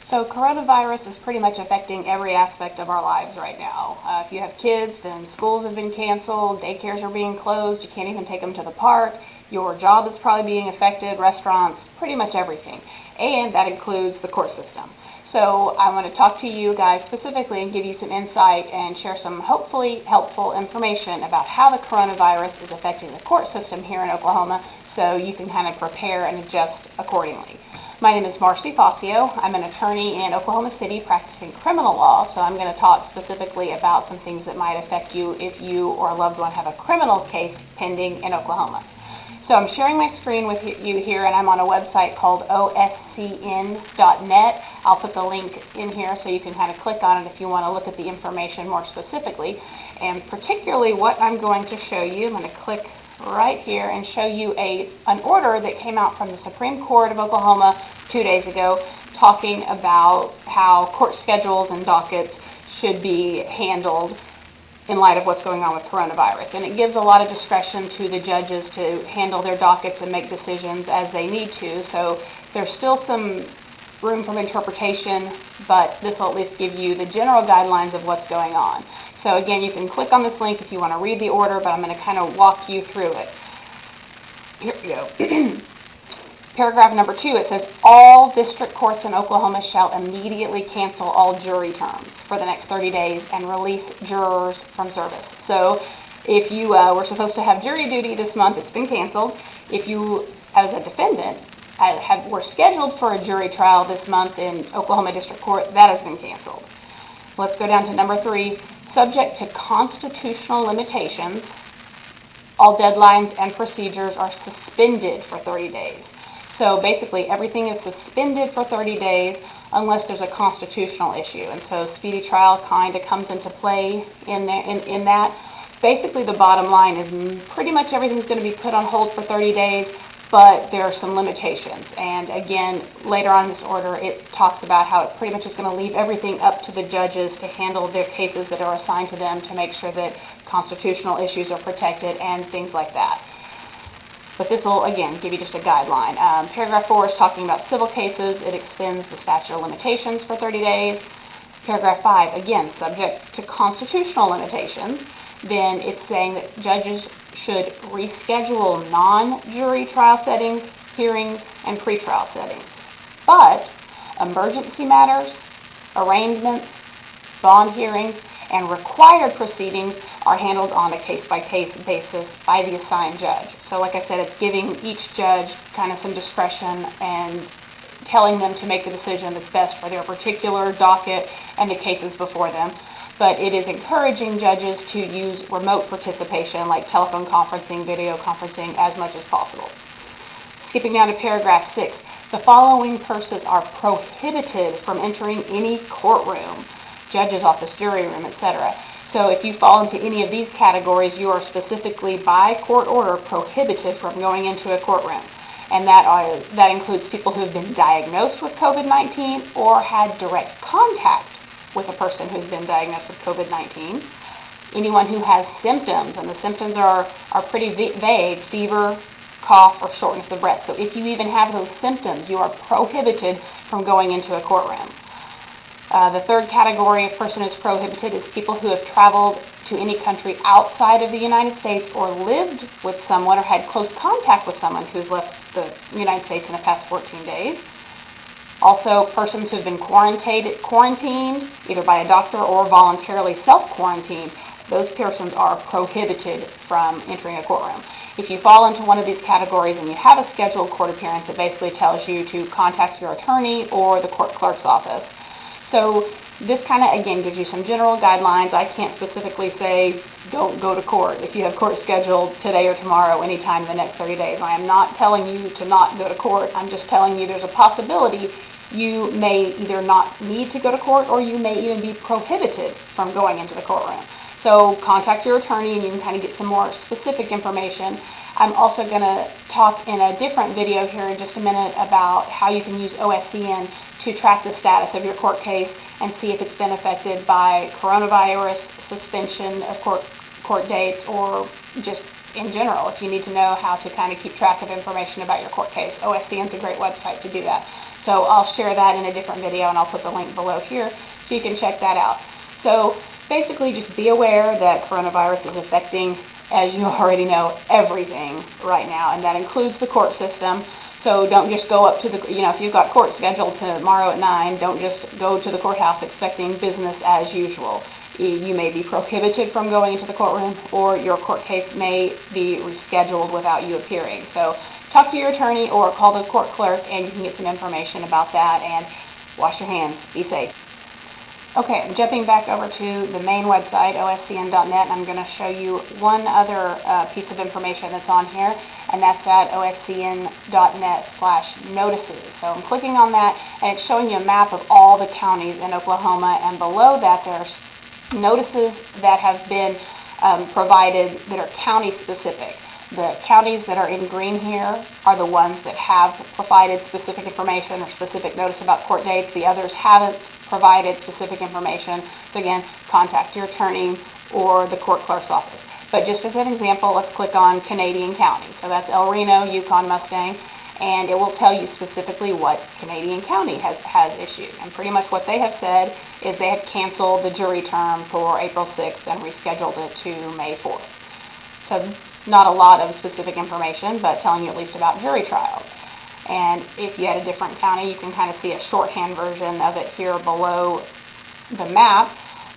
So coronavirus is pretty much affecting every aspect of our lives right now. If you have kids, then schools have been canceled, daycares are being closed, you can't even take them to the park, your job is probably being affected, restaurants, pretty much everything. And that includes the court system. So I want to talk to you guys specifically and give you some insight and share some hopefully helpful information about how the coronavirus is affecting the court system here in Oklahoma so you can kind of prepare and adjust accordingly. My name is Marcy Fazio. I'm an attorney in Oklahoma City practicing criminal law, so I'm going to talk specifically about some things that might affect you if you or a loved one have a criminal case pending in Oklahoma. So I'm sharing my screen with you here, and I'm on a website called oscn.net. I'll put the link in here so you can kind of click on it if you want to look at the information more specifically. And particularly what I'm going to show you, I'm going to click right here and show you an order that came out from the Supreme Court of Oklahoma 2 days ago talking about how court schedules and dockets should be handled in light of what's going on with coronavirus. And it gives a lot of discretion to the judges to handle their dockets and make decisions as they need to. So there's still some room for interpretation, but this will at least give you the general guidelines of what's going on. So again, you can click on this link if you want to read the order, but I'm going to kind of walk you through it. Here we go. Paragraph number 2, it says, all district courts in Oklahoma shall immediately cancel all jury terms for the next 30 days and release jurors from service. So if you were supposed to have jury duty this month, it's been canceled. If you, as a defendant, were scheduled for a jury trial this month in Oklahoma District Court, that has been canceled. Let's go down to number 3. Subject to constitutional limitations, all deadlines and procedures are suspended for 30 days. So basically everything is suspended for 30 days unless there's a constitutional issue. And so speedy trial kind of comes into play in that. Basically the bottom line is pretty much everything's going to be put on hold for 30 days, but there are some limitations. And again, later on in this order, it talks about how it pretty much is going to leave everything up to the judges to handle their cases that are assigned to them to make sure that constitutional issues are protected and things like that. But this will, again, give you just a guideline. Paragraph 4 is talking about civil cases. It extends the statute of limitations for 30 days. Paragraph 5, again, subject to constitutional limitations. Then it's saying that judges should reschedule non-jury trial settings, hearings, and pretrial settings. But emergency matters, arraignments, bond hearings, and required proceedings are handled on a case-by-case basis by the assigned judge. So like I said, it's giving each judge kind of some discretion and telling them to make the decision that's best for their particular docket and the cases before them. But it is encouraging judges to use remote participation like telephone conferencing, video conferencing as much as possible. Skipping down to paragraph 6, the following persons are prohibited from entering any courtroom, judge's office, jury room, etc. So if you fall into any of these categories, you are specifically by court order prohibited from going into a courtroom. And that includes people who have been diagnosed with COVID-19 or had direct contact with a person who's been diagnosed with COVID-19. Anyone who has symptoms, and the symptoms are pretty vague, fever, cough, or shortness of breath. So if you even have those symptoms, you are prohibited from going into a courtroom. The third category of person who's prohibited is people who have traveled to any country outside of the United States or lived with someone or had close contact with someone who's left the United States in the past 14 days. Also, persons who have been quarantined, either by a doctor or voluntarily self-quarantined, those persons are prohibited from entering a courtroom. If you fall into one of these categories and you have a scheduled court appearance, it basically tells you to contact your attorney or the court clerk's office. So this kind of, again, gives you some general guidelines. I can't specifically say don't go to court if you have court scheduled today or tomorrow, anytime in the next 30 days. I am not telling you to not go to court. I'm just telling you there's a possibility you may either not need to go to court or you may even be prohibited from going into the courtroom. So contact your attorney and you can kind of get some more specific information. I'm also going to talk in a different video here in just a minute about how you can use OSCN to track the status of your court case and see if it's been affected by coronavirus, suspension of court dates, or just in general, if you need to know how to kind of keep track of information about your court case. OSCN is a great website to do that. So I'll share that in a different video, and I'll put the link below here so you can check that out. So basically just be aware that coronavirus is affecting, as you already know, everything right now, and that includes the court system. So don't just go up to the, if you've got court scheduled tomorrow at 9, don't just go to the courthouse expecting business as usual. You may be prohibited from going into the courtroom, or your court case may be rescheduled without you appearing. So talk to your attorney or call the court clerk, and you can get some information about that. And wash your hands. Be safe. Okay, I'm jumping back over to the main website, oscn.net, and I'm going to show you one other piece of information that's on here, and that's at oscn.net/notices. So I'm clicking on that, and it's showing you a map of all the counties in Oklahoma, and below that there's notices that have been provided that are county specific. The counties that are in green here are the ones that have provided specific information or specific notice about court dates. The others haven't provided specific information. So again, contact your attorney or the court clerk's office. But just as an example, let's click on Canadian County. So that's El Reno, Yukon, Mustang, and it will tell you specifically what Canadian County has issued. And pretty much what they have said is they have canceled the jury term for April 6th and rescheduled it to May 4th. So not a lot of specific information, but telling you at least about jury trials. And if you had a different county, you can kind of see a shorthand version of it here below the map.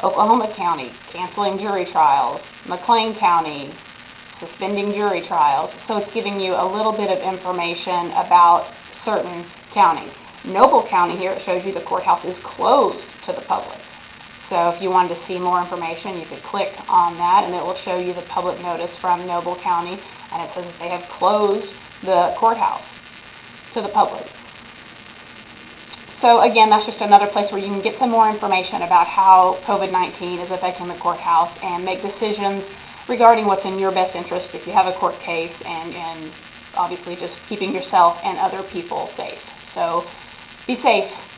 Oklahoma County, canceling jury trials. McLean County, suspending jury trials. So it's giving you a little bit of information about certain counties. Noble County here, it shows you the courthouse is closed to the public. So if you wanted to see more information, you could click on that, and it will show you the public notice from Noble County, and it says that they have closed the courthouse to the public. So again, that's just another place where you can get some more information about how COVID-19 is affecting the courthouse and make decisions regarding what's in your best interest if you have a court case, and obviously just keeping yourself and other people safe. So be safe.